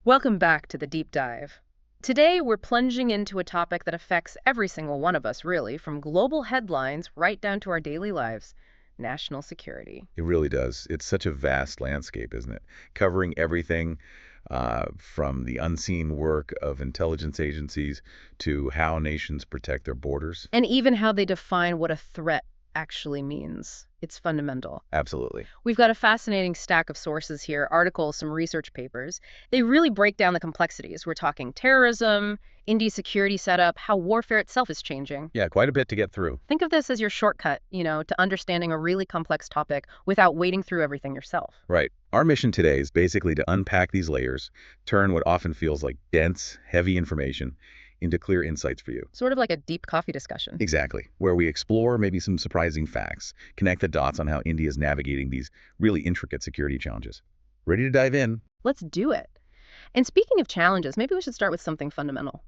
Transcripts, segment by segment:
Welcome back to the deep dive. Today, we're plunging into a topic that affects every single one of us, really, from global headlines right down to our daily lives: national security. It really does. It's such a vast landscape, isn't it? Covering everything from the unseen work of intelligence agencies to how nations protect their borders. And even how they define what a threat actually means. It's fundamental. Absolutely. We've got a fascinating stack of sources here, articles, some research papers. They really break down the complexities. We're talking terrorism, India's security setup, how warfare itself is changing. Yeah, quite a bit to get through. Think of this as your shortcut, to understanding a really complex topic without wading through everything yourself. Right. Our mission today is basically to unpack these layers, turn what often feels like dense, heavy information into clear insights for you. Sort of like a deep coffee discussion. Exactly. Where we explore maybe some surprising facts, connect the dots on how India is navigating these really intricate security challenges. Ready to dive in? Let's do it. And speaking of challenges, maybe we should start with something fundamental.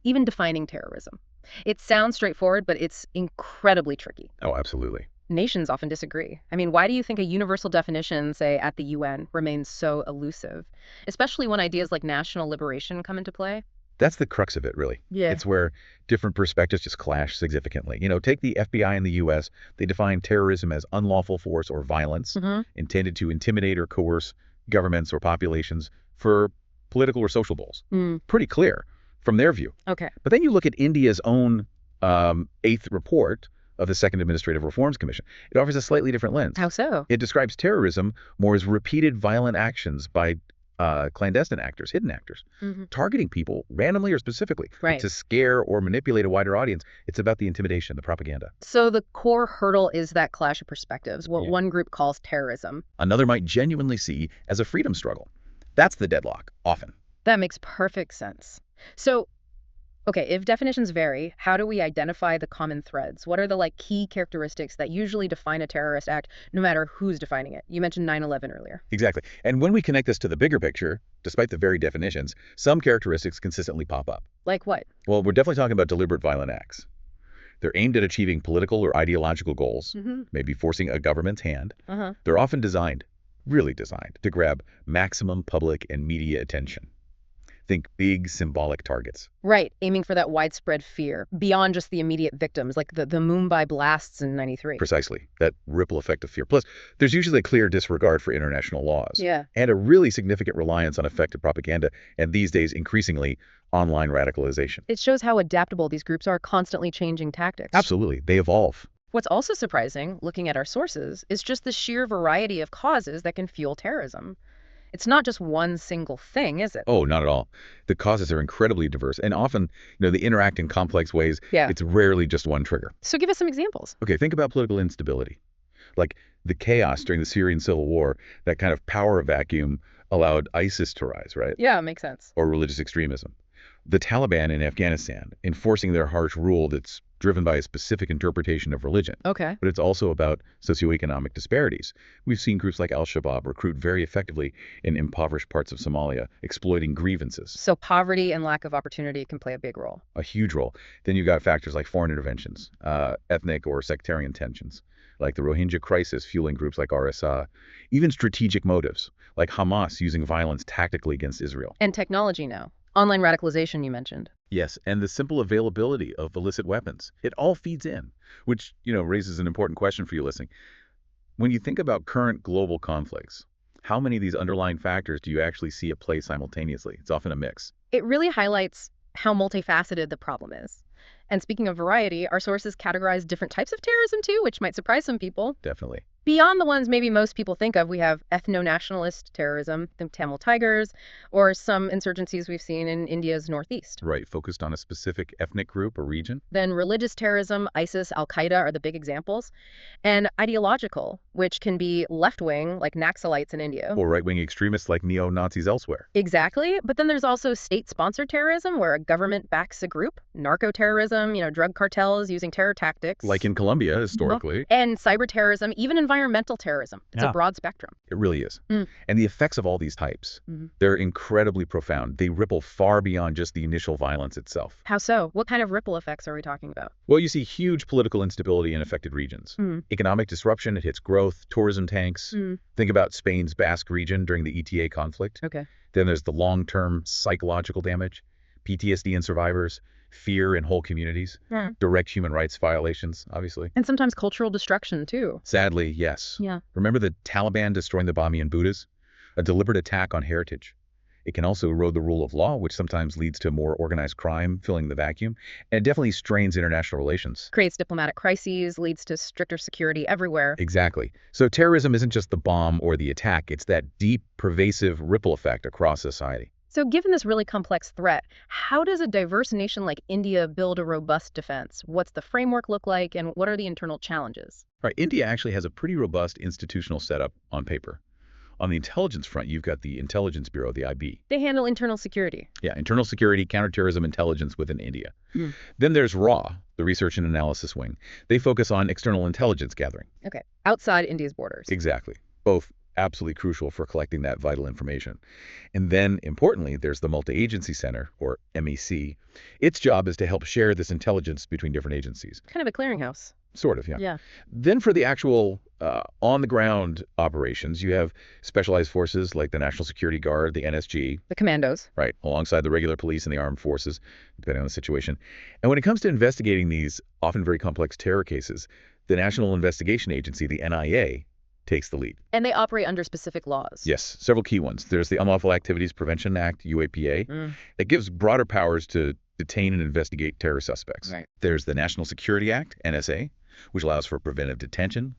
Even defining terrorism. It sounds straightforward, but it's incredibly tricky. Oh, absolutely. Nations often disagree. I mean, why do you think a universal definition, say, at the UN, remains so elusive? Especially when ideas like national liberation come into play? That's the crux of it, really. Yeah. It's where different perspectives just clash significantly. Take the FBI in the U.S. They define terrorism as unlawful force or violence intended to intimidate or coerce governments or populations for political or social goals. Pretty clear from their view. Okay. But then you look at India's own eighth report of the Second Administrative Reforms Commission. It offers a slightly different lens. How so? It describes terrorism more as repeated violent actions by clandestine actors, hidden actors, targeting people randomly or specifically Right. to scare or manipulate a wider audience. It's about the intimidation, the propaganda. So the core hurdle is that clash of perspectives, what Yeah. one group calls terrorism. Another might genuinely see as a freedom struggle. That's the deadlock, often. That makes perfect sense. So, okay, if definitions vary, how do we identify the common threads? What are the key characteristics that usually define a terrorist act, no matter who's defining it? You mentioned 9/11 earlier. Exactly. And when we connect this to the bigger picture, despite the very definitions, some characteristics consistently pop up. Like what? Well, we're definitely talking about deliberate violent acts. They're aimed at achieving political or ideological goals, maybe forcing a government's hand. They're often designed, really designed, to grab maximum public and media attention. Think big symbolic targets. Right, aiming for that widespread fear, beyond just the immediate victims, like the Mumbai blasts in '93. Precisely, that ripple effect of fear. Plus, there's usually a clear disregard for international laws. Yeah. And a really significant reliance on effective propaganda, and these days, increasingly, online radicalization. It shows how adaptable these groups are, constantly changing tactics. Absolutely, they evolve. What's also surprising, looking at our sources, is just the sheer variety of causes that can fuel terrorism. It's not just one single thing, is it? Oh, not at all. The causes are incredibly diverse, and often, they interact in complex ways. Yeah. It's rarely just one trigger. So give us some examples. Okay, think about political instability. Like the chaos during the Syrian civil war, that kind of power vacuum allowed ISIS to rise, right? Yeah, makes sense. Or religious extremism. The Taliban in Afghanistan, enforcing their harsh rule that's driven by a specific interpretation of religion. Okay. But it's also about socioeconomic disparities. We've seen groups like Al-Shabaab recruit very effectively in impoverished parts of Somalia, exploiting grievances. So poverty and lack of opportunity can play a big role. A huge role. Then you've got factors like foreign interventions, ethnic or sectarian tensions, like the Rohingya crisis fueling groups like RSA, even strategic motives, like Hamas using violence tactically against Israel. And technology now. Online radicalization, you mentioned. Yes, and the simple availability of illicit weapons. It all feeds in, which, raises an important question for you listening. When you think about current global conflicts, how many of these underlying factors do you actually see at play simultaneously? It's often a mix. It really highlights how multifaceted the problem is. And speaking of variety, our sources categorize different types of terrorism too, which might surprise some people. Definitely. Beyond the ones maybe most people think of, we have ethno-nationalist terrorism, the Tamil Tigers, or some insurgencies we've seen in India's northeast. Right, focused on a specific ethnic group or region. Then religious terrorism, ISIS, Al-Qaeda are the big examples. And ideological, which can be left-wing, like Naxalites in India. Or right-wing extremists like neo-Nazis elsewhere. Exactly. But then there's also state-sponsored terrorism, where a government backs a group, narco-terrorism, drug cartels using terror tactics. Like in Colombia, historically. And cyber terrorism, even in environmental terrorism. It's a Yeah. broad spectrum. It really is. Mm. And the effects of all these types, they're incredibly profound. They ripple far beyond just the initial violence itself. How so? What kind of ripple effects are we talking about? Well, you see huge political instability in affected regions. Economic disruption, it hits growth, tourism tanks. Think about Spain's Basque region during the ETA conflict. Okay. Then there's the long-term psychological damage, PTSD in survivors, fear in whole communities, direct human rights violations, obviously. And sometimes cultural destruction, too. Sadly, yes. Yeah. Remember the Taliban destroying the Bamiyan Buddhas? A deliberate attack on heritage. It can also erode the rule of law, which sometimes leads to more organized crime filling the vacuum, and it definitely strains international relations. Creates diplomatic crises, leads to stricter security everywhere. Exactly. So terrorism isn't just the bomb or the attack, it's that deep, pervasive ripple effect across society. So given this really complex threat, how does a diverse nation like India build a robust defense? What's the framework look like, and what are the internal challenges? All right, India actually has a pretty robust institutional setup on paper. On the intelligence front, you've got the Intelligence Bureau, the IB. They handle internal security. Yeah, internal security, counterterrorism intelligence within India. Then there's RAW, the Research and Analysis Wing. They focus on external intelligence gathering. Okay. Outside India's borders. Exactly. Both absolutely crucial for collecting that vital information. And then, importantly, there's the Multi-Agency Center, or MEC. Its job is to help share this intelligence between different agencies. Kind of a clearinghouse. Sort of, yeah. Yeah. Then for the actual on-the-ground operations, you have specialized forces like the National Security Guard, the NSG, The commandos. right, alongside the regular police and the armed forces, depending on the situation. And when it comes to investigating these often very complex terror cases, the National Investigation Agency, the NIA, takes the lead. And they operate under specific laws. Yes, several key ones. There's the Unlawful Activities Prevention Act, UAPA. It gives broader powers to detain and investigate terror suspects. Right. There's the National Security Act, NSA, which allows for preventive detention,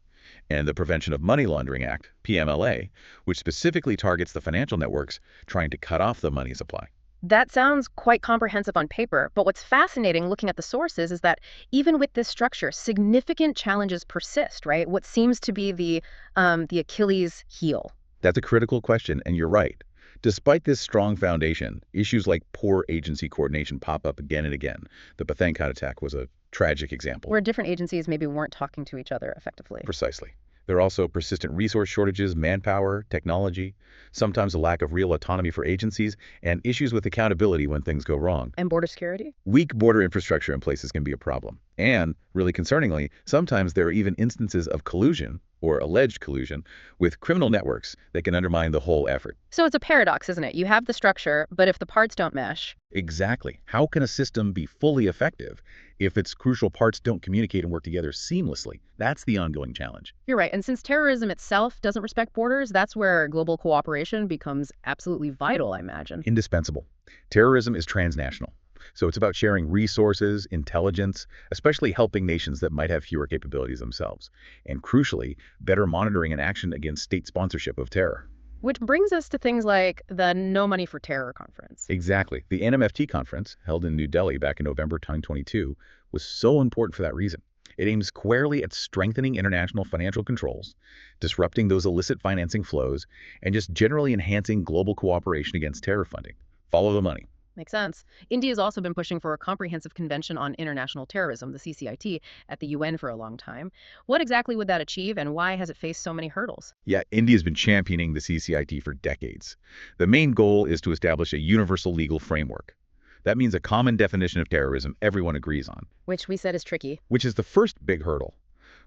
and the Prevention of Money Laundering Act, PMLA, which specifically targets the financial networks trying to cut off the money supply. That sounds quite comprehensive on paper, but what's fascinating looking at the sources is that even with this structure, significant challenges persist, right? What seems to be the Achilles heel. That's a critical question, and you're right. Despite this strong foundation, issues like poor agency coordination pop up again and again. The Pathankat attack was a tragic example. Where different agencies maybe weren't talking to each other effectively. Precisely. There are also persistent resource shortages, manpower, technology, sometimes a lack of real autonomy for agencies, and issues with accountability when things go wrong. And border security? Weak border infrastructure in places can be a problem. And, really concerningly, sometimes there are even instances of collusion, or alleged collusion, with criminal networks that can undermine the whole effort. So it's a paradox, isn't it? You have the structure, but if the parts don't mesh. Exactly. How can a system be fully effective if its crucial parts don't communicate and work together seamlessly? That's the ongoing challenge. You're right. And since terrorism itself doesn't respect borders, that's where global cooperation becomes absolutely vital, I imagine. Indispensable. Terrorism is transnational. So it's about sharing resources, intelligence, especially helping nations that might have fewer capabilities themselves. And crucially, better monitoring and action against state sponsorship of terror. Which brings us to things like the No Money for Terror conference. Exactly. The NMFT conference, held in New Delhi back in November 2022, was so important for that reason. It aims squarely at strengthening international financial controls, disrupting those illicit financing flows, and just generally enhancing global cooperation against terror funding. Follow the money. Makes sense. India's also been pushing for a comprehensive convention on international terrorism, the CCIT, at the UN for a long time. What exactly would that achieve, and why has it faced so many hurdles? Yeah, India's been championing the CCIT for decades. The main goal is to establish a universal legal framework. That means a common definition of terrorism everyone agrees on. Which we said is tricky. Which is the first big hurdle.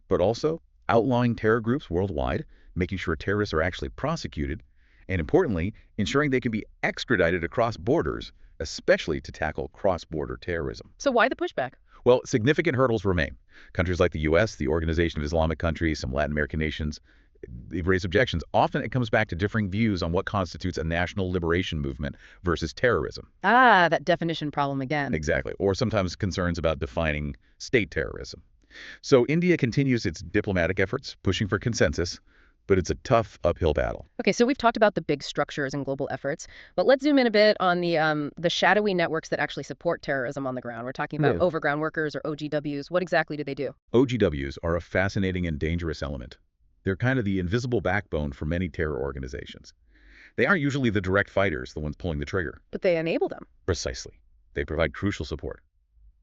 But also, outlawing terror groups worldwide, making sure terrorists are actually prosecuted, and importantly, ensuring they can be extradited across borders, especially to tackle cross-border terrorism. So why the pushback? Well, significant hurdles remain. Countries like the U.S., the Organization of Islamic Countries, some Latin American nations, they've raised objections. Often it comes back to differing views on what constitutes a national liberation movement versus terrorism. Ah, that definition problem again. Exactly. Or sometimes concerns about defining state terrorism. So India continues its diplomatic efforts, pushing for consensus, but it's a tough uphill battle. Okay, so we've talked about the big structures and global efforts, but let's zoom in a bit on the shadowy networks that actually support terrorism on the ground. We're talking about overground workers or OGWs. What exactly do they do? OGWs are a fascinating and dangerous element. They're kind of the invisible backbone for many terror organizations. They aren't usually the direct fighters, the ones pulling the trigger. But they enable them. Precisely. They provide crucial support.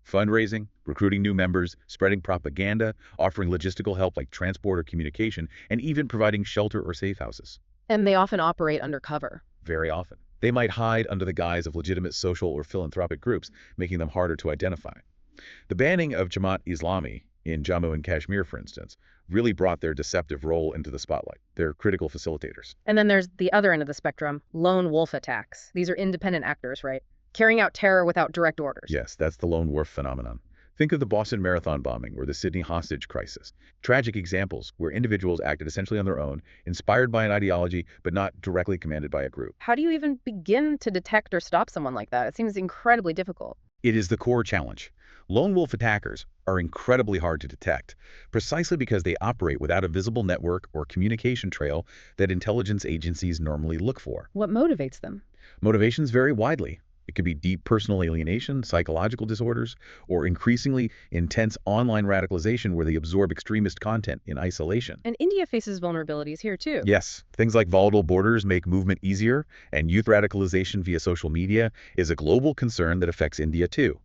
Fundraising, recruiting new members, spreading propaganda, offering logistical help like transport or communication, and even providing shelter or safe houses. And they often operate undercover. Very often. They might hide under the guise of legitimate social or philanthropic groups, making them harder to identify. The banning of Jamaat-Islami in Jammu and Kashmir, for instance, really brought their deceptive role into the spotlight. They're critical facilitators. And then there's the other end of the spectrum, lone wolf attacks. These are independent actors, right? Carrying out terror without direct orders. Yes, that's the lone wolf phenomenon. Think of the Boston Marathon bombing or the Sydney hostage crisis. Tragic examples where individuals acted essentially on their own, inspired by an ideology, but not directly commanded by a group. How do you even begin to detect or stop someone like that? It seems incredibly difficult. It is the core challenge. Lone wolf attackers are incredibly hard to detect, precisely because they operate without a visible network or communication trail that intelligence agencies normally look for. What motivates them? Motivations vary widely. It could be deep personal alienation, psychological disorders, or increasingly intense online radicalization where they absorb extremist content in isolation. And India faces vulnerabilities here too. Yes, things like volatile borders make movement easier, and youth radicalization via social media is a global concern that affects India too.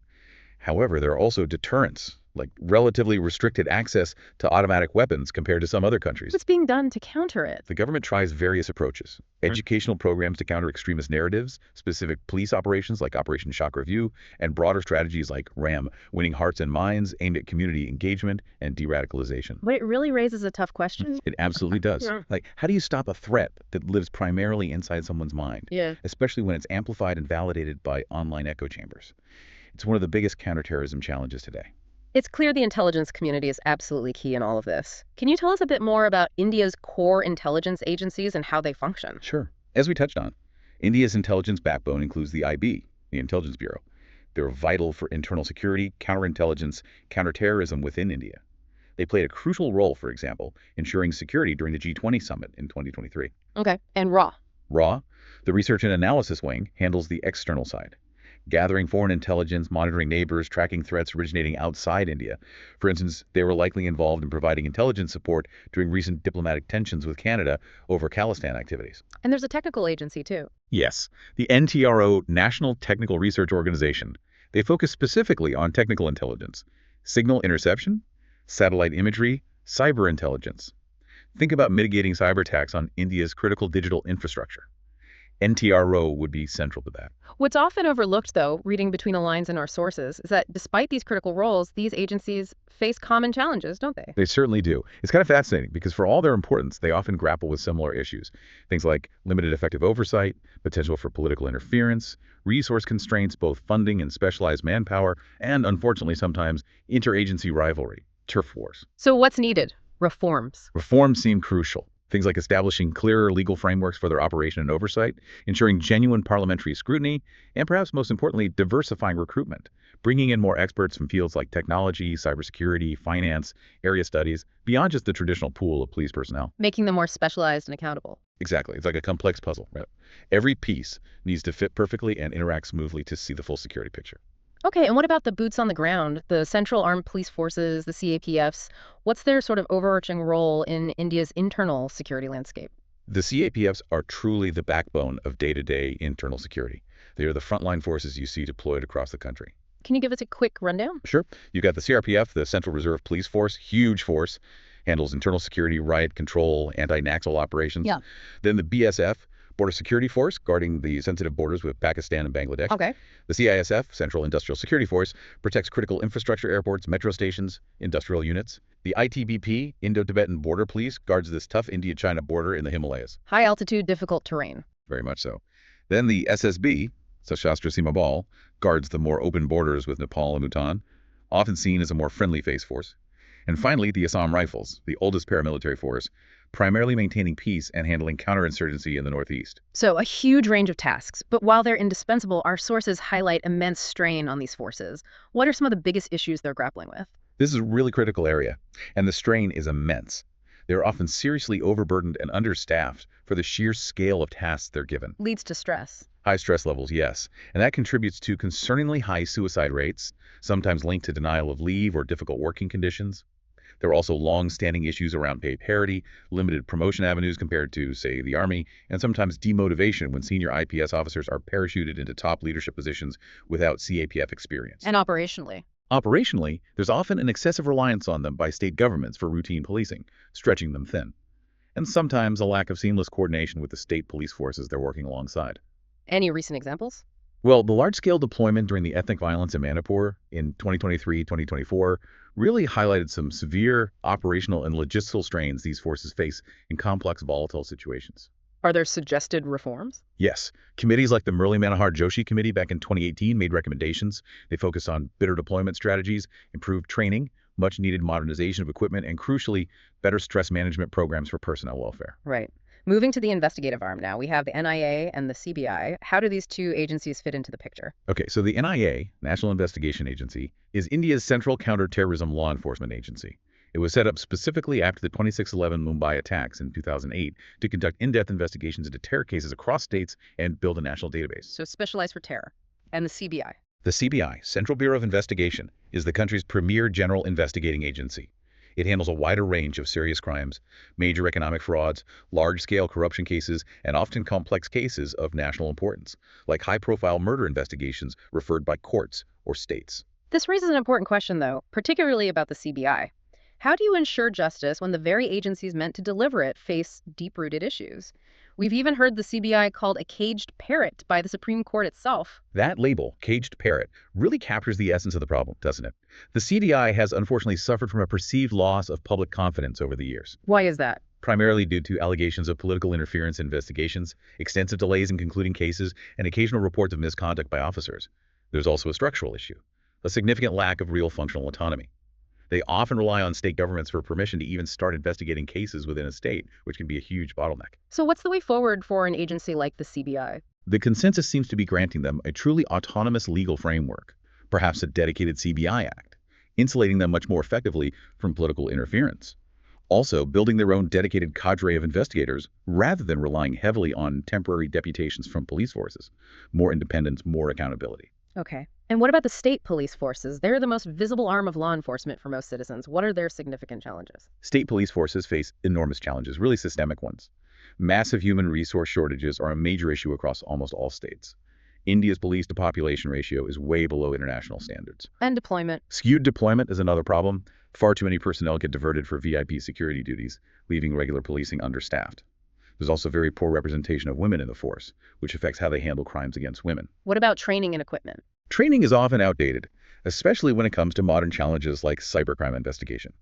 However, there are also deterrents, like relatively restricted access to automatic weapons compared to some other countries. What's being done to counter it? The government tries various approaches. Educational programs to counter extremist narratives, specific police operations like Operation Shock Review, and broader strategies like RAM, winning hearts and minds, aimed at community engagement and de-radicalization. But it really raises a tough question. It absolutely does. Like, how do you stop a threat that lives primarily inside someone's mind? Yeah. Especially when it's amplified and validated by online echo chambers. It's one of the biggest counterterrorism challenges today. It's clear the intelligence community is absolutely key in all of this. Can you tell us a bit more about India's core intelligence agencies and how they function? Sure. As we touched on, India's intelligence backbone includes the IB, the Intelligence Bureau. They're vital for internal security, counterintelligence, counterterrorism within India. They played a crucial role, for example, ensuring security during the G20 summit in 2023. Okay. And RAW? RAW, the Research and Analysis Wing, handles the external side, gathering foreign intelligence, monitoring neighbors, tracking threats originating outside India. For instance, they were likely involved in providing intelligence support during recent diplomatic tensions with Canada over Khalistan activities. And there's a technical agency, too. Yes, the NTRO, National Technical Research Organization. They focus specifically on technical intelligence, signal interception, satellite imagery, cyber intelligence. Think about mitigating cyber attacks on India's critical digital infrastructure. NTRO would be central to that. What's often overlooked, though, reading between the lines in our sources, is that despite these critical roles, these agencies face common challenges, don't they? They certainly do. It's kind of fascinating because for all their importance, they often grapple with similar issues. Things like limited effective oversight, potential for political interference, resource constraints, both funding and specialized manpower, and unfortunately sometimes interagency rivalry, turf wars. So what's needed? Reforms. Reforms seem crucial. Things like establishing clearer legal frameworks for their operation and oversight, ensuring genuine parliamentary scrutiny, and perhaps most importantly, diversifying recruitment, bringing in more experts from fields like technology, cybersecurity, finance, area studies, beyond just the traditional pool of police personnel. Making them more specialized and accountable. Exactly. It's like a complex puzzle. Right? Every piece needs to fit perfectly and interact smoothly to see the full security picture. Okay, and what about the boots on the ground, the Central Armed Police Forces, the CAPFs? What's their sort of overarching role in India's internal security landscape? The CAPFs are truly the backbone of day-to-day internal security. They are the frontline forces you see deployed across the country. Can you give us a quick rundown? Sure. You've got the CRPF, the Central Reserve Police Force, huge force, handles internal security, riot control, anti-Naxal operations. Yeah. Then the BSF, Border Security Force, guarding the sensitive borders with Pakistan and Bangladesh. Okay. The CISF, Central Industrial Security Force, protects critical infrastructure, airports, metro stations, industrial units. The ITBP, Indo-Tibetan Border Police, guards this tough India-China border in the Himalayas. High altitude, difficult terrain. Very much so. Then the SSB, Sashastra Seema Bal, guards the more open borders with Nepal and Bhutan, often seen as a more friendly face force. And finally, the Assam Rifles, the oldest paramilitary force, primarily maintaining peace and handling counterinsurgency in the Northeast. So a huge range of tasks, but while they're indispensable, our sources highlight immense strain on these forces. What are some of the biggest issues they're grappling with? This is a really critical area, and the strain is immense. They're often seriously overburdened and understaffed for the sheer scale of tasks they're given. Leads to stress. High stress levels, yes, and that contributes to concerningly high suicide rates, sometimes linked to denial of leave or difficult working conditions. There are also long-standing issues around pay parity, limited promotion avenues compared to, say, the Army, and sometimes demotivation when senior IPS officers are parachuted into top leadership positions without CAPF experience. And operationally? Operationally, there's often an excessive reliance on them by state governments for routine policing, stretching them thin, and sometimes a lack of seamless coordination with the state police forces they're working alongside. Any recent examples? Well, the large-scale deployment during the ethnic violence in Manipur in 2023-2024 really highlighted some severe operational and logistical strains these forces face in complex, volatile situations. Are there suggested reforms? Yes, committees like the Murli Manohar Joshi Committee back in 2018 made recommendations. They focused on better deployment strategies, improved training, much-needed modernization of equipment, and crucially, better stress management programs for personnel welfare. Right. Moving to the investigative arm now, we have the NIA and the CBI. How do these two agencies fit into the picture? Okay, so the NIA, National Investigation Agency, is India's central counterterrorism law enforcement agency. It was set up specifically after the 26/11 Mumbai attacks in 2008 to conduct in-depth investigations into terror cases across states and build a national database. So specialized for terror. And the CBI. The CBI, Central Bureau of Investigation, is the country's premier general investigating agency. It handles a wider range of serious crimes, major economic frauds, large-scale corruption cases, and often complex cases of national importance, like high-profile murder investigations referred by courts or states. This raises an important question, though, particularly about the CBI. How do you ensure justice when the very agencies meant to deliver it face deep-rooted issues? We've even heard the CBI called a caged parrot by the Supreme Court itself. That label, caged parrot, really captures the essence of the problem, doesn't it? The CDI has unfortunately suffered from a perceived loss of public confidence over the years, Why is that? primarily due to allegations of political interference in investigations, extensive delays in concluding cases, and occasional reports of misconduct by officers. There's also a structural issue, a significant lack of real functional autonomy. They often rely on state governments for permission to even start investigating cases within a state, which can be a huge bottleneck. So what's the way forward for an agency like the CBI? The consensus seems to be granting them a truly autonomous legal framework, perhaps a dedicated CBI Act, insulating them much more effectively from political interference. Also, building their own dedicated cadre of investigators rather than relying heavily on temporary deputations from police forces. More independence, more accountability. Okay. And what about the state police forces? They're the most visible arm of law enforcement for most citizens. What are their significant challenges? State police forces face enormous challenges, really systemic ones. Massive human resource shortages are a major issue across almost all states. India's police-to-population ratio is way below international standards. And deployment. Skewed deployment is another problem. Far too many personnel get diverted for VIP security duties, leaving regular policing understaffed. There's also very poor representation of women in the force, which affects how they handle crimes against women. What about training and equipment? Training is often outdated, especially when it comes to modern challenges like cybercrime investigation.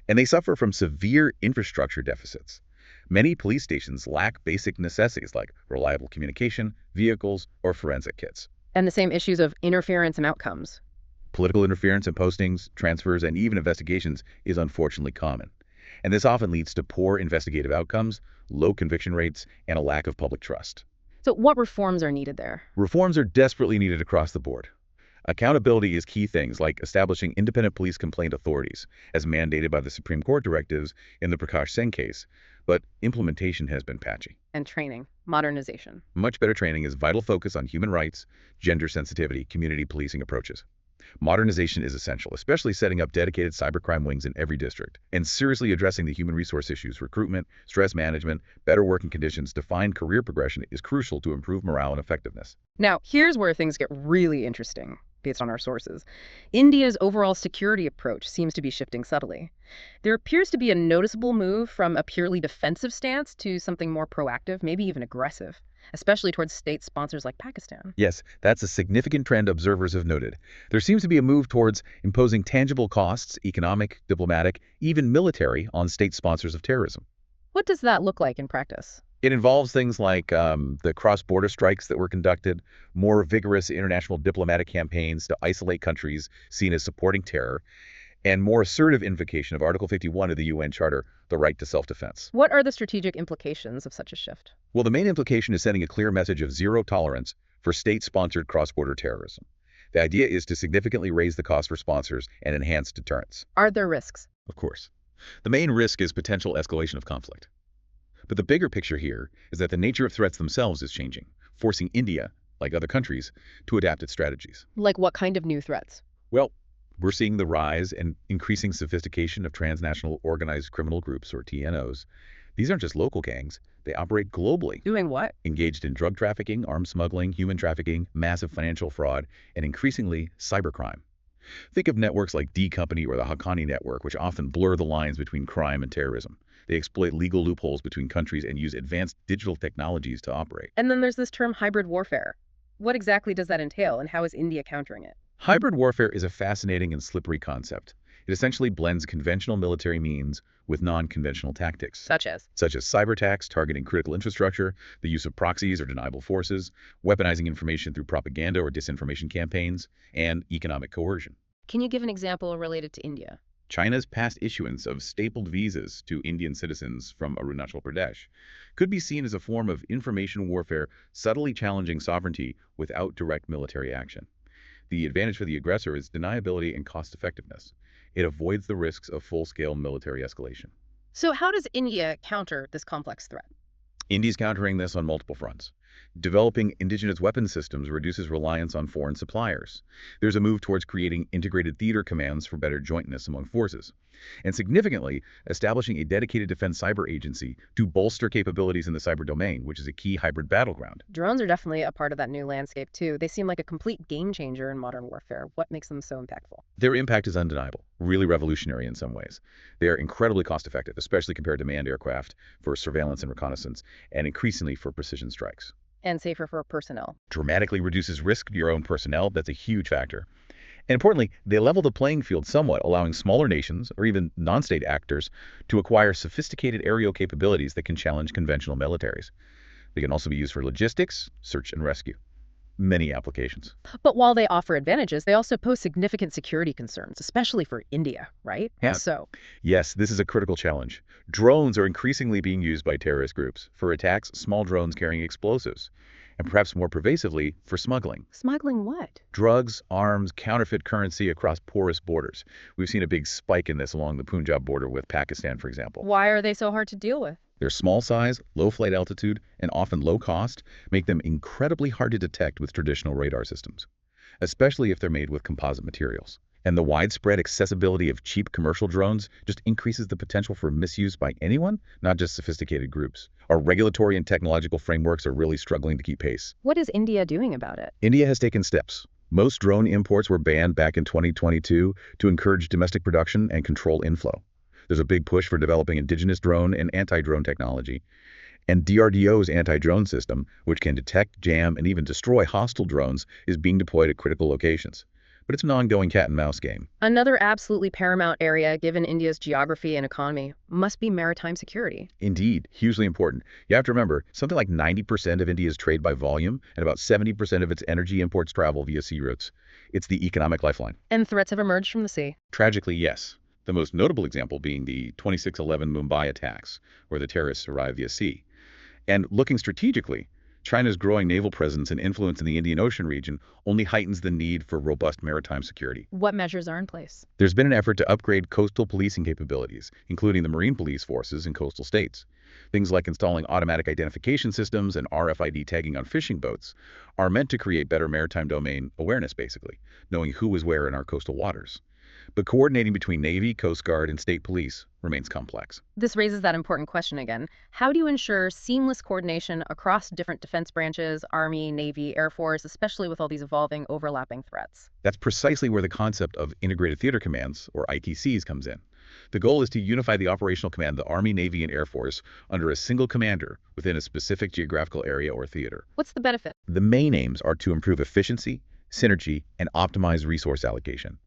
And they suffer from severe infrastructure deficits. Many police stations lack basic necessities like reliable communication, vehicles, or forensic kits. And the same issues of interference and outcomes. Political interference in postings, transfers, and even investigations is unfortunately common. And this often leads to poor investigative outcomes, low conviction rates, and a lack of public trust. So what reforms are needed there? Reforms are desperately needed across the board. Accountability is key things like establishing independent police complaint authorities, as mandated by the Supreme Court directives in the Prakash Singh case, but implementation has been patchy. And training, modernization. Much better training is vital focus on human rights, gender sensitivity, community policing approaches. Modernization is essential, especially setting up dedicated cybercrime wings in every district, and seriously addressing the human resource issues, recruitment, stress management, better working conditions, defined career progression is crucial to improve morale and effectiveness. Now, here's where things get really interesting, based on our sources. India's overall security approach seems to be shifting subtly. There appears to be a noticeable move from a purely defensive stance to something more proactive, maybe even aggressive, especially towards state sponsors like Pakistan. Yes, that's a significant trend observers have noted. There seems to be a move towards imposing tangible costs, economic, diplomatic, even military, on state sponsors of terrorism. What does that look like in practice? It involves things like the cross-border strikes that were conducted, more vigorous international diplomatic campaigns to isolate countries seen as supporting terror, and more assertive invocation of Article 51 of the UN Charter, the right to self-defense. What are the strategic implications of such a shift? Well, the main implication is sending a clear message of zero tolerance for state-sponsored cross-border terrorism. The idea is to significantly raise the cost for sponsors and enhance deterrence. Are there risks? Of course. The main risk is potential escalation of conflict. But the bigger picture here is that the nature of threats themselves is changing, forcing India, like other countries, to adapt its strategies. Like what kind of new threats? Well, we're seeing the rise and increasing sophistication of transnational organized criminal groups, or TNOs. These aren't just local gangs. They operate globally, Doing what? engaged in drug trafficking, arms smuggling, human trafficking, massive financial fraud, and increasingly cybercrime. Think of networks like D Company or the Haqqani network, which often blur the lines between crime and terrorism. They exploit legal loopholes between countries and use advanced digital technologies to operate. And then there's this term hybrid warfare. What exactly does that entail, and how is India countering it? Hybrid warfare is a fascinating and slippery concept. It essentially blends conventional military means with non-conventional tactics, Such as? such as cyber attacks targeting critical infrastructure, the use of proxies or deniable forces, weaponizing information through propaganda or disinformation campaigns, and economic coercion. Can you give an example related to India? China's past issuance of stapled visas to Indian citizens from Arunachal Pradesh could be seen as a form of information warfare subtly challenging sovereignty without direct military action. The advantage for the aggressor is deniability and cost-effectiveness. It avoids the risks of full-scale military escalation. So how does India counter this complex threat? India's countering this on multiple fronts. Developing indigenous weapon systems reduces reliance on foreign suppliers. There's a move towards creating integrated theater commands for better jointness among forces. And significantly, establishing a dedicated defense cyber agency to bolster capabilities in the cyber domain, which is a key hybrid battleground. Drones are definitely a part of that new landscape, too. They seem like a complete game changer in modern warfare. What makes them so impactful? Their impact is undeniable, really revolutionary in some ways. They are incredibly cost-effective, especially compared to manned aircraft for surveillance and reconnaissance, and increasingly for precision strikes. And safer for personnel. Dramatically reduces risk to your own personnel. That's a huge factor. And importantly, they level the playing field somewhat, allowing smaller nations or even non-state actors to acquire sophisticated aerial capabilities that can challenge conventional militaries. They can also be used for logistics, search and rescue. Many applications. But while they offer advantages, they also pose significant security concerns, especially for India, right? Yeah. So, Yes, this is a critical challenge. Drones are increasingly being used by terrorist groups for attacks, small drones carrying explosives, and perhaps more pervasively, for smuggling. smuggling what? Drugs, arms, counterfeit currency across porous borders. We've seen a big spike in this along the Punjab border with Pakistan, for example. Why are they so hard to deal with? Their small size, low flight altitude, and often low cost make them incredibly hard to detect with traditional radar systems, especially if they're made with composite materials. And the widespread accessibility of cheap commercial drones just increases the potential for misuse by anyone, not just sophisticated groups. Our regulatory and technological frameworks are really struggling to keep pace. What is India doing about it? India has taken steps. Most drone imports were banned back in 2022 to encourage domestic production and control inflow. There's a big push for developing indigenous drone and anti-drone technology. And DRDO's anti-drone system, which can detect, jam, and even destroy hostile drones, is being deployed at critical locations. But it's an ongoing cat-and-mouse game. Another absolutely paramount area, given India's geography and economy, must be maritime security. Indeed, hugely important. You have to remember, something like 90% of India's trade by volume and about 70% of its energy imports travel via sea routes. It's the economic lifeline. And threats have emerged from the sea. Tragically, yes. The most notable example being the 26/11 Mumbai attacks, where the terrorists arrived via sea. And looking strategically, China's growing naval presence and influence in the Indian Ocean region only heightens the need for robust maritime security. What measures are in place? There's been an effort to upgrade coastal policing capabilities, including the marine police forces in coastal states. Things like installing automatic identification systems and RFID tagging on fishing boats are meant to create better maritime domain awareness, basically, knowing who is where in our coastal waters. But coordinating between Navy, Coast Guard, and state police remains complex. This raises that important question again. How do you ensure seamless coordination across different defense branches, Army, Navy, Air Force, especially with all these evolving, overlapping threats? That's precisely where the concept of integrated theater commands, or ITCs, comes in. The goal is to unify the operational command of the Army, Navy, and Air Force under a single commander within a specific geographical area or theater. What's the benefit? The main aims are to improve efficiency, synergy, and optimize resource allocation.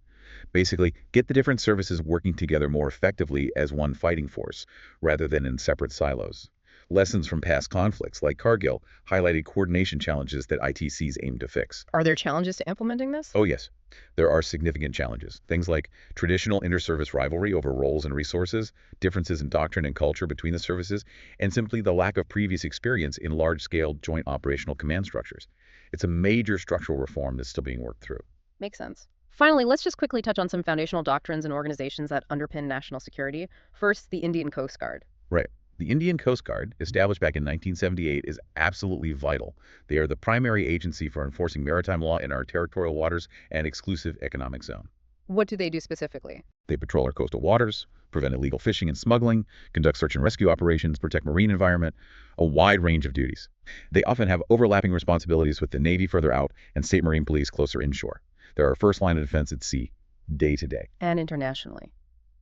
Basically, get the different services working together more effectively as one fighting force, rather than in separate silos. Lessons from past conflicts, like Kargil, highlighted coordination challenges that ITCs aim to fix. Are there challenges to implementing this? Oh yes, there are significant challenges. Things like traditional inter-service rivalry over roles and resources, differences in doctrine and culture between the services, and simply the lack of previous experience in large-scale joint operational command structures. It's a major structural reform that's still being worked through. Makes sense. Finally, let's just quickly touch on some foundational doctrines and organizations that underpin national security. First, the Indian Coast Guard. Right. The Indian Coast Guard, established back in 1978, is absolutely vital. They are the primary agency for enforcing maritime law in our territorial waters and exclusive economic zone. What do they do specifically? They patrol our coastal waters, prevent illegal fishing and smuggling, conduct search and rescue operations, protect marine environment, a wide range of duties. They often have overlapping responsibilities with the Navy further out and state marine police closer inshore. They're our first line of defense at sea. day to day. And internationally.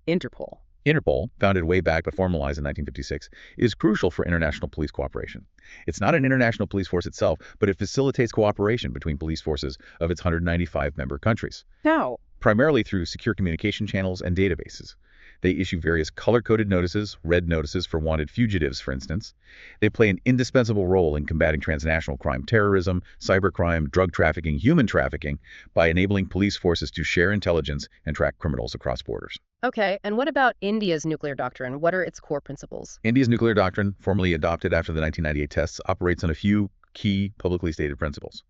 Interpol. Interpol, founded way back but formalized in 1956, is crucial for international police cooperation. It's not an international police force itself, but it facilitates cooperation between police forces of its 195 member countries. How? Primarily through secure communication channels and databases. They issue various color-coded notices, red notices for wanted fugitives, for instance. They play an indispensable role in combating transnational crime, terrorism, cybercrime, drug trafficking, human trafficking, by enabling police forces to share intelligence and track criminals across borders. Okay, and what about India's nuclear doctrine? What are its core principles? India's nuclear doctrine, formally adopted after the 1998 tests, operates on a few key publicly stated principles.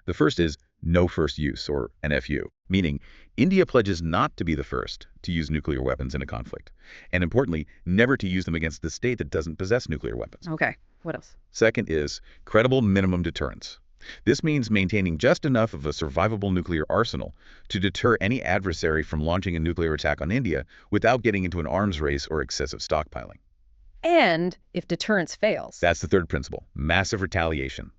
The first is no first use, or NFU, meaning India pledges not to be the first to use nuclear weapons in a conflict, and importantly, never to use them against the state that doesn't possess nuclear weapons. Okay, what else? Second is credible minimum deterrence. This means maintaining just enough of a survivable nuclear arsenal to deter any adversary from launching a nuclear attack on India without getting into an arms race or excessive stockpiling. And if deterrence fails. That's the third principle, massive retaliation.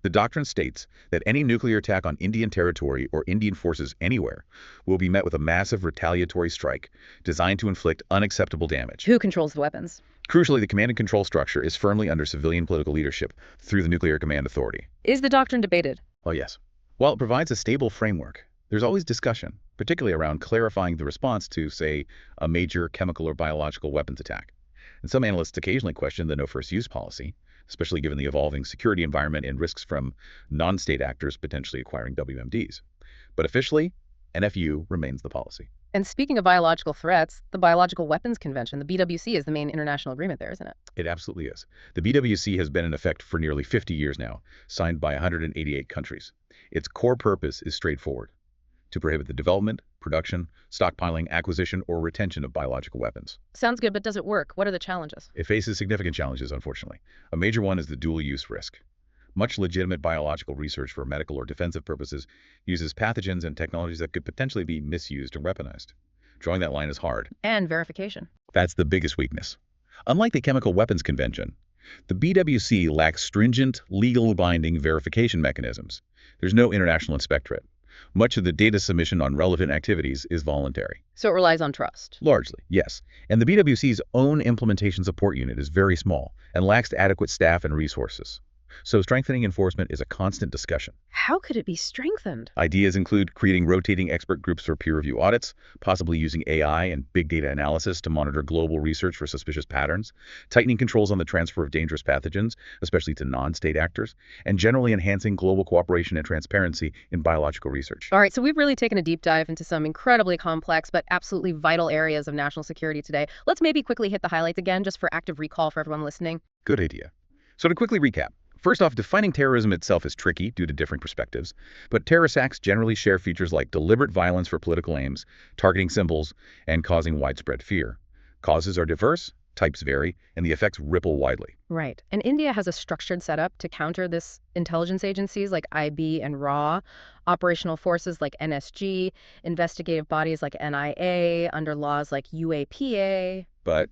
The doctrine states that any nuclear attack on Indian territory or Indian forces anywhere will be met with a massive retaliatory strike designed to inflict unacceptable damage. Who controls the weapons? Crucially, the command and control structure is firmly under civilian political leadership through the Nuclear Command Authority. Is the doctrine debated? Well, yes. While it provides a stable framework, there's always discussion, particularly around clarifying the response to, say, a major chemical or biological weapons attack. And some analysts occasionally question the no first use policy, especially given the evolving security environment and risks from non-state actors potentially acquiring WMDs. But officially, NFU remains the policy. And speaking of biological threats, the Biological Weapons Convention, the BWC, is the main international agreement there, isn't it? It absolutely is. The BWC has been in effect for nearly 50 years now, signed by 188 countries. Its core purpose is straightforward: to prohibit the development, production, stockpiling, acquisition, or retention of biological weapons. Sounds good, but does it work? What are the challenges? It faces significant challenges, unfortunately. A major one is the dual-use risk. Much legitimate biological research for medical or defensive purposes uses pathogens and technologies that could potentially be misused or weaponized. Drawing that line is hard. And verification. That's the biggest weakness. Unlike the Chemical Weapons Convention, the BWC lacks stringent, legal binding verification mechanisms. There's no international inspectorate. Much of the data submission on relevant activities is voluntary. So it relies on trust. Largely, yes. And the BWC's own implementation support unit is very small and lacks adequate staff and resources. So strengthening enforcement is a constant discussion. How could it be strengthened? Ideas include creating rotating expert groups for peer review audits, possibly using AI and big data analysis to monitor global research for suspicious patterns, tightening controls on the transfer of dangerous pathogens, especially to non-state actors, and generally enhancing global cooperation and transparency in biological research. All right, so we've really taken a deep dive into some incredibly complex but absolutely vital areas of national security today. Let's maybe quickly hit the highlights again, just for active recall for everyone listening. Good idea. So to quickly recap, first off, defining terrorism itself is tricky due to different perspectives, but terrorist acts generally share features like deliberate violence for political aims, targeting symbols, and causing widespread fear. Causes are diverse, types vary, and the effects ripple widely. Right. And India has a structured setup to counter this: intelligence agencies like IB and RAW, operational forces like NSG, investigative bodies like NIA, under laws like UAPA. But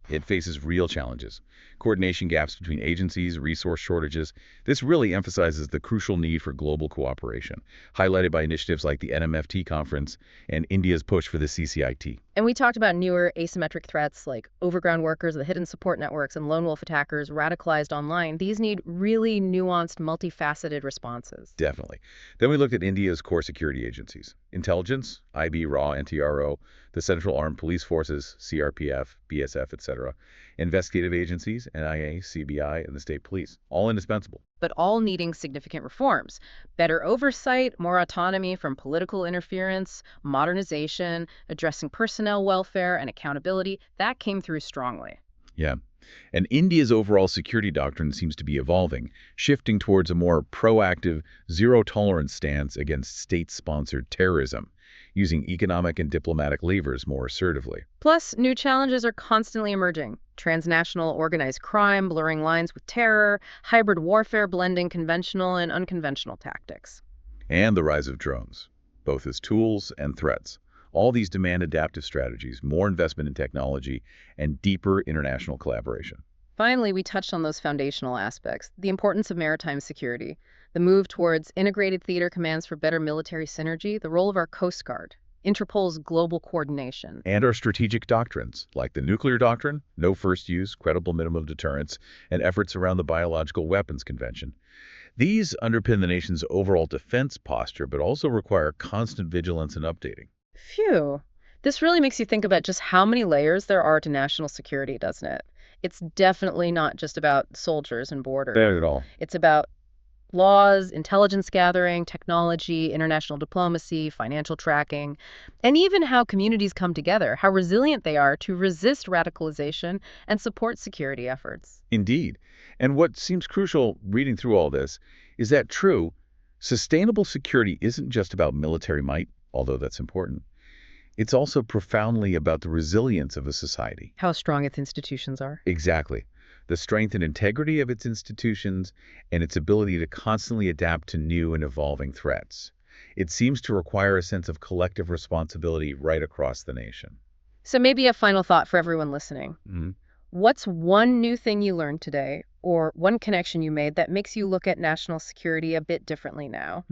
it faces real challenges. Coordination gaps between agencies, resource shortages. This really emphasizes the crucial need for global cooperation, highlighted by initiatives like the NMFT conference and India's push for the CCIT. And we talked about newer asymmetric threats like overground workers, the hidden support networks, and lone wolf attackers radicalized online. These need really nuanced, multifaceted responses. Definitely. Then we looked at India's core security agencies: intelligence, IB, RAW, NTRO, the Central Armed Police Forces, CRPF, BSF, etc., investigative agencies, NIA, CBI, and the state police, all indispensable. But all needing significant reforms: better oversight, more autonomy from political interference, modernization, addressing personnel welfare and accountability. That came through strongly. Yeah. And India's overall security doctrine seems to be evolving, shifting towards a more proactive, zero-tolerance stance against state-sponsored terrorism, using economic and diplomatic levers more assertively. Plus, new challenges are constantly emerging: transnational organized crime blurring lines with terror, hybrid warfare blending conventional and unconventional tactics. And the rise of drones, both as tools and threats. All these demand adaptive strategies, more investment in technology, and deeper international collaboration. Finally, we touched on those foundational aspects: the importance of maritime security, the move towards integrated theater commands for better military synergy, the role of our Coast Guard, Interpol's global coordination. And our strategic doctrines, like the nuclear doctrine, no first use, credible minimum deterrence, and efforts around the Biological Weapons Convention. These underpin the nation's overall defense posture, but also require constant vigilance and updating. Phew. This really makes you think about just how many layers there are to national security, doesn't it? It's definitely not just about soldiers and borders. Not at all. It's about laws, intelligence gathering, technology, international diplomacy, financial tracking, and even how communities come together, how resilient they are to resist radicalization and support security efforts. Indeed. And what seems crucial reading through all this is that true, sustainable security isn't just about military might, although that's important. It's also profoundly about the resilience of a society. How strong its institutions are. Exactly. The strength and integrity of its institutions and its ability to constantly adapt to new and evolving threats. It seems to require a sense of collective responsibility right across the nation. So maybe a final thought for everyone listening. Mhm. What's one new thing you learned today, or one connection you made that makes you look at national security a bit differently now?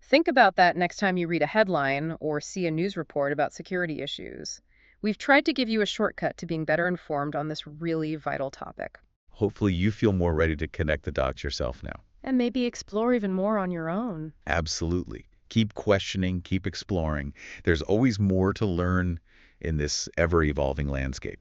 Think about that next time you read a headline or see a news report about security issues. We've tried to give you a shortcut to being better informed on this really vital topic. Hopefully you feel more ready to connect the dots yourself now. And maybe explore even more on your own. Absolutely. Keep questioning, keep exploring. There's always more to learn in this ever-evolving landscape.